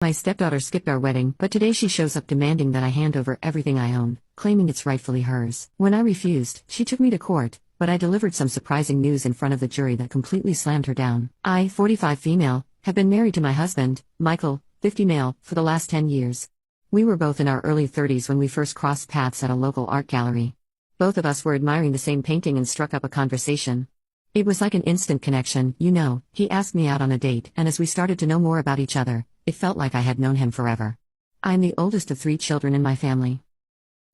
My stepdaughter skipped our wedding, but today she shows up demanding that I hand over everything I own, claiming it's rightfully hers. When I refused, she took me to court, but I delivered some surprising news in front of the jury that completely slammed her down. I, 45 female, have been married to my husband, Michael, 50 male, for the last 10 years. We were both in our early 30s when we first crossed paths at a local art gallery. Both of us were admiring the same painting and struck up a conversation. It was like an instant connection, you know. He asked me out on a date, and as we started to know more about each other, it felt like I had known him forever. I'm the oldest of 3 children in my family.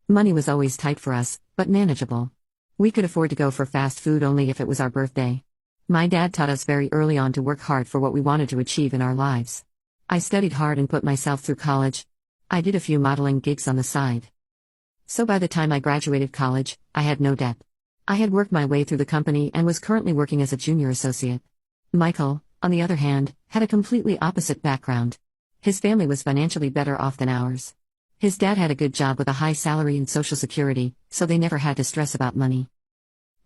Money was always tight for us, but manageable. We could afford to go for fast food only if it was our birthday. My dad taught us very early on to work hard for what we wanted to achieve in our lives. I studied hard and put myself through college. I did a few modeling gigs on the side. So by the time I graduated college, I had no debt. I had worked my way through the company and was currently working as a junior associate. Michael, on the other hand, had a completely opposite background. His family was financially better off than ours. His dad had a good job with a high salary and Social Security, so they never had to stress about money.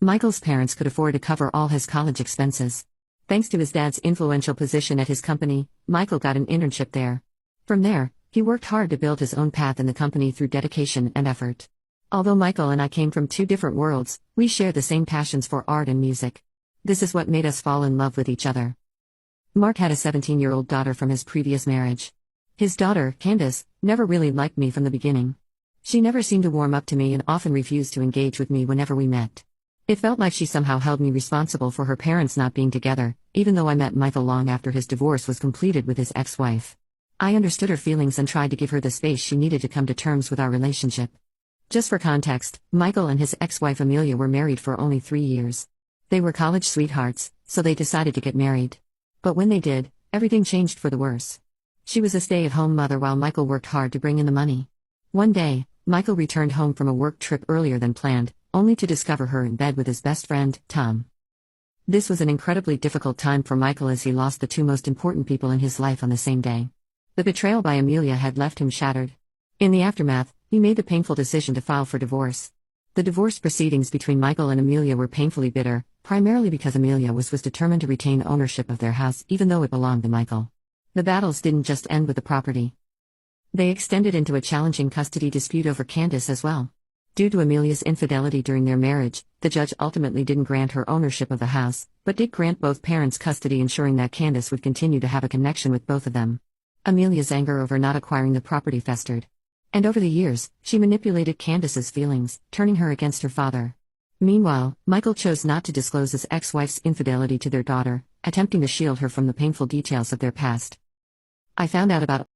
Michael's parents could afford to cover all his college expenses. Thanks to his dad's influential position at his company, Michael got an internship there. From there, he worked hard to build his own path in the company through dedication and effort. Although Michael and I came from 2 different worlds, we shared the same passions for art and music. This is what made us fall in love with each other. Mark had a 17-year-old daughter from his previous marriage. His daughter, Candace, never really liked me from the beginning. She never seemed to warm up to me and often refused to engage with me whenever we met. It felt like she somehow held me responsible for her parents not being together, even though I met Michael long after his divorce was completed with his ex-wife. I understood her feelings and tried to give her the space she needed to come to terms with our relationship. Just for context, Michael and his ex-wife Amelia were married for only 3 years. They were college sweethearts, so they decided to get married. But when they did, everything changed for the worse. She was a stay-at-home mother while Michael worked hard to bring in the money. One day, Michael returned home from a work trip earlier than planned, only to discover her in bed with his best friend, Tom. This was an incredibly difficult time for Michael as he lost the 2 most important people in his life on the same day. The betrayal by Amelia had left him shattered. In the aftermath, he made the painful decision to file for divorce. The divorce proceedings between Michael and Amelia were painfully bitter, primarily because Amelia was determined to retain ownership of their house even though it belonged to Michael. The battles didn't just end with the property. They extended into a challenging custody dispute over Candace as well. Due to Amelia's infidelity during their marriage, the judge ultimately didn't grant her ownership of the house, but did grant both parents custody, ensuring that Candace would continue to have a connection with both of them. Amelia's anger over not acquiring the property festered. And over the years, she manipulated Candace's feelings, turning her against her father. Meanwhile, Michael chose not to disclose his ex-wife's infidelity to their daughter, attempting to shield her from the painful details of their past. I found out about